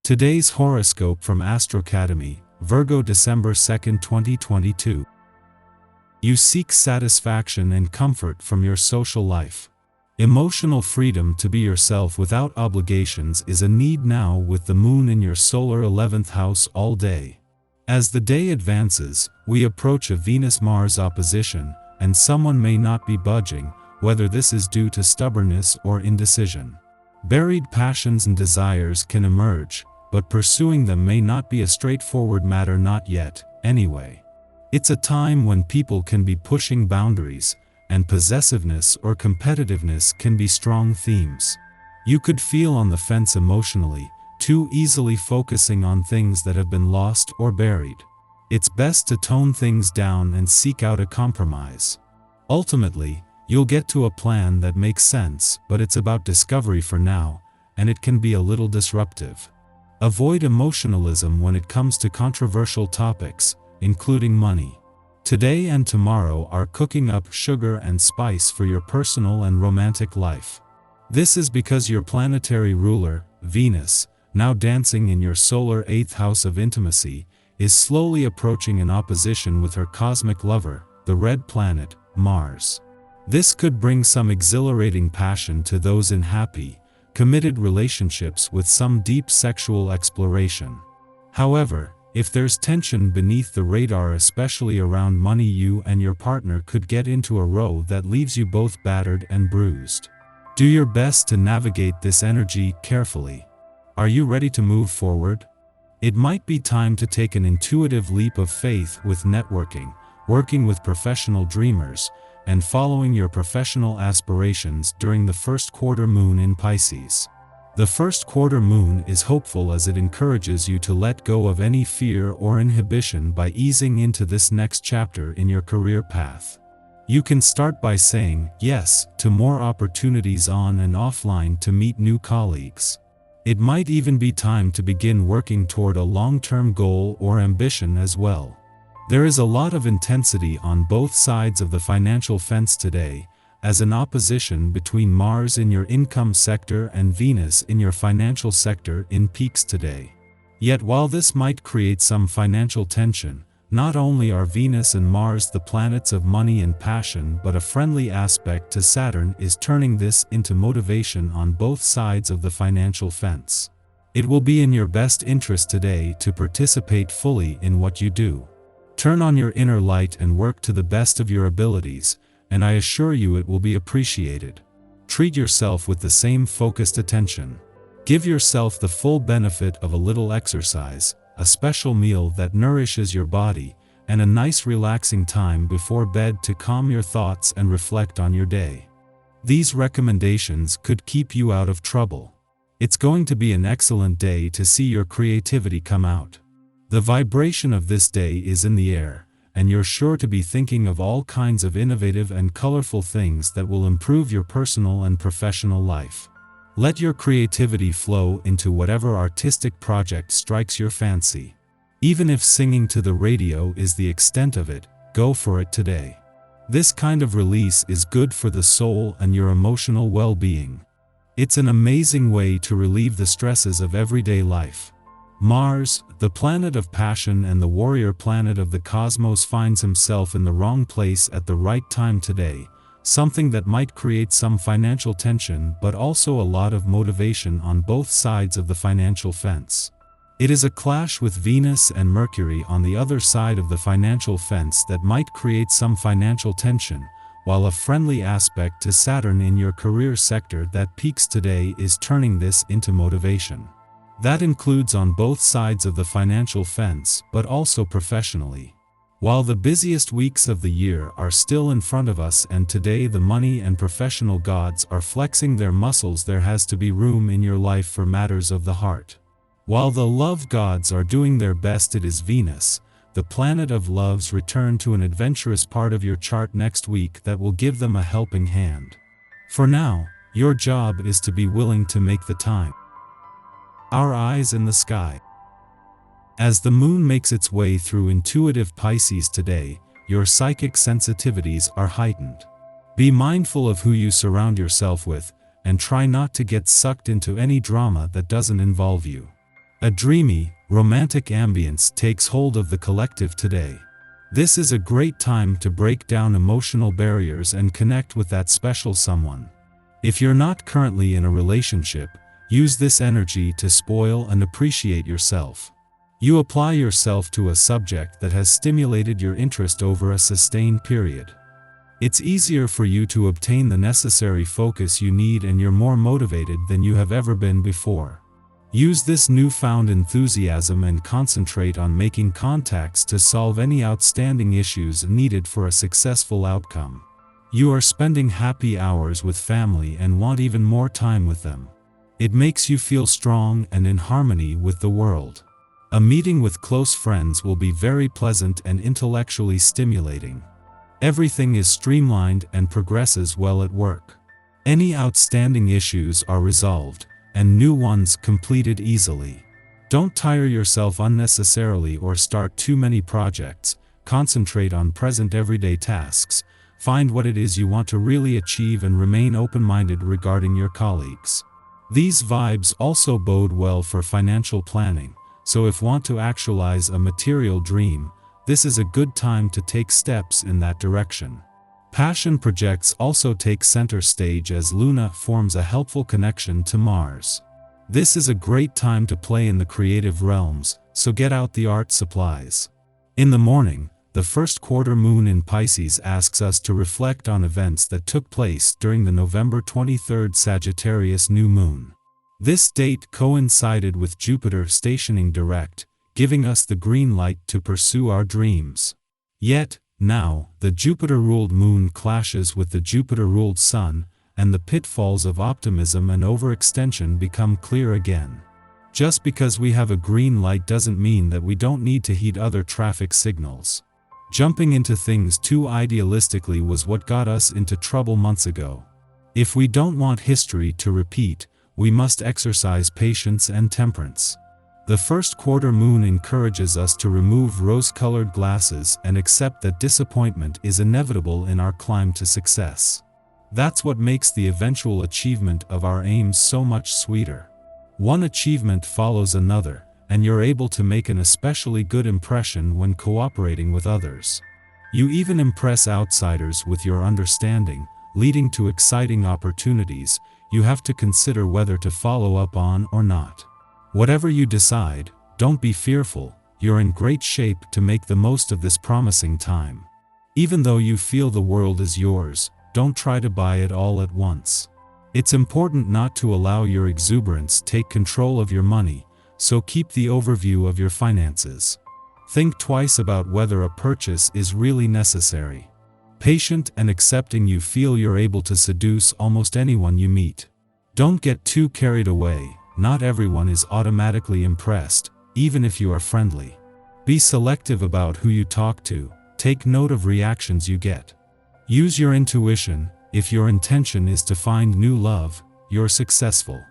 Today's horoscope from Astrocademy, Virgo December 2, 2022. You seek satisfaction and comfort from your social life. Emotional freedom to be yourself without obligations is a need now, with the moon in your solar 11th house all day. As the day advances, we approach a Venus-Mars opposition, and someone may not be budging, whether this is due to stubbornness or indecision. Buried passions and desires can emerge, but pursuing them may not be a straightforward matter, not yet, anyway. It's a time when people can be pushing boundaries, and possessiveness or competitiveness can be strong themes. You could feel on the fence emotionally, too easily focusing on things that have been lost or buried. It's best to tone things down and seek out a compromise. Ultimately, you'll get to a plan that makes sense, but it's about discovery for now, and it can be a little disruptive. Avoid emotionalism when it comes to controversial topics, including money. Today and tomorrow are cooking up sugar and spice for your personal and romantic life. This is because your planetary ruler, Venus, now dancing in your solar 8th house of intimacy, is slowly approaching an opposition with her cosmic lover, the red planet, Mars. This could bring some exhilarating passion to those in happy, committed relationships with some deep sexual exploration. However, if there's tension beneath the radar, especially around money, you and your partner could get into a row that leaves you both battered and bruised. Do your best to navigate this energy carefully. Are you ready to move forward? It might be time to take an intuitive leap of faith with networking, working with professional dreamers, and following your professional aspirations during the first quarter moon in Pisces. The first quarter moon is hopeful as it encourages you to let go of any fear or inhibition by easing into this next chapter in your career path. You can start by saying yes to more opportunities on and offline to meet new colleagues. It might even be time to begin working toward a long-term goal or ambition as well. There is a lot of intensity on both sides of the financial fence today, as an opposition between Mars in your income sector and Venus in your financial sector in peaks today. Yet while this might create some financial tension, not only are Venus and Mars the planets of money and passion, but a friendly aspect to Saturn is turning this into motivation on both sides of the financial fence. It will be in your best interest today to participate fully in what you do. Turn on your inner light and work to the best of your abilities, and I assure you it will be appreciated. Treat yourself with the same focused attention. Give yourself the full benefit of a little exercise, a special meal that nourishes your body, and a nice relaxing time before bed to calm your thoughts and reflect on your day. These recommendations could keep you out of trouble. It's going to be an excellent day to see your creativity come out. The vibration of this day is in the air, and you're sure to be thinking of all kinds of innovative and colorful things that will improve your personal and professional life. Let your creativity flow into whatever artistic project strikes your fancy. Even if singing to the radio is the extent of it, go for it today. This kind of release is good for the soul and your emotional well-being. It's an amazing way to relieve the stresses of everyday life. Mars, the planet of passion and the warrior planet of the cosmos, finds himself in the wrong place at the right time today, something that might create some financial tension but also a lot of motivation on both sides of the financial fence. It is a clash with Venus and Mercury on the other side of the financial fence that might create some financial tension, while a friendly aspect to Saturn in your career sector that peaks today is turning this into motivation. That includes on both sides of the financial fence, but also professionally. While the busiest weeks of the year are still in front of us and today the money and professional gods are flexing their muscles, there has to be room in your life for matters of the heart. While the love gods are doing their best, it is Venus, the planet of love's return to an adventurous part of your chart next week that will give them a helping hand. For now, your job is to be willing to make the time. Our eyes in the sky. As the moon makes its way through intuitive Pisces today, your psychic sensitivities are heightened. Be mindful of who you surround yourself with, and try not to get sucked into any drama that doesn't involve you. A dreamy, romantic ambience takes hold of the collective today. This is a great time to break down emotional barriers and connect with that special someone. If you're not currently in a relationship, use this energy to spoil and appreciate yourself. You apply yourself to a subject that has stimulated your interest over a sustained period. It's easier for you to obtain the necessary focus you need, and you're more motivated than you have ever been before. Use this newfound enthusiasm and concentrate on making contacts to solve any outstanding issues needed for a successful outcome. You are spending happy hours with family and want even more time with them. It makes you feel strong and in harmony with the world. A meeting with close friends will be very pleasant and intellectually stimulating. Everything is streamlined and progresses well at work. Any outstanding issues are resolved, and new ones completed easily. Don't tire yourself unnecessarily or start too many projects. Concentrate on present everyday tasks. Find what it is you want to really achieve and remain open-minded regarding your colleagues. These vibes also bode well for financial planning, so if you want to actualize a material dream, this is a good time to take steps in that direction. Passion projects also take center stage as Luna forms a helpful connection to Mars. This is a great time to play in the creative realms, so get out the art supplies. In the morning, the first quarter moon in Pisces asks us to reflect on events that took place during the November 23rd Sagittarius new moon. This date coincided with Jupiter stationing direct, giving us the green light to pursue our dreams. Yet, now, the Jupiter-ruled moon clashes with the Jupiter-ruled sun, and the pitfalls of optimism and overextension become clear again. Just because we have a green light doesn't mean that we don't need to heed other traffic signals. Jumping into things too idealistically was what got us into trouble months ago. If we don't want history to repeat, we must exercise patience and temperance. The first quarter moon encourages us to remove rose-colored glasses and accept that disappointment is inevitable in our climb to success. That's what makes the eventual achievement of our aims so much sweeter. One achievement follows another, and you're able to make an especially good impression when cooperating with others. You even impress outsiders with your understanding, leading to exciting opportunities you have to consider whether to follow up on or not. Whatever you decide, don't be fearful. You're in great shape to make the most of this promising time. Even though you feel the world is yours, don't try to buy it all at once. It's important not to allow your exuberance take control of your money, so keep the overview of your finances. Think twice about whether a purchase is really necessary. Patient and accepting, you feel you're able to seduce almost anyone you meet. Don't get too carried away. Not everyone is automatically impressed, even if you are friendly. Be selective about who you talk to. Take note of reactions you get. Use your intuition. If your intention is to find new love, you're successful.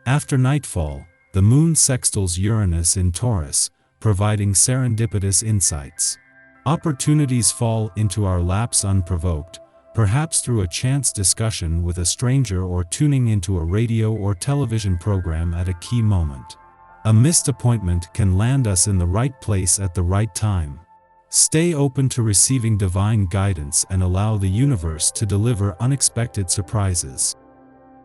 After nightfall, the moon sextiles Uranus in Taurus, providing serendipitous insights. Opportunities fall into our laps unprovoked, perhaps through a chance discussion with a stranger or tuning into a radio or television program at a key moment. A missed appointment can land us in the right place at the right time. Stay open to receiving divine guidance and allow the universe to deliver unexpected surprises.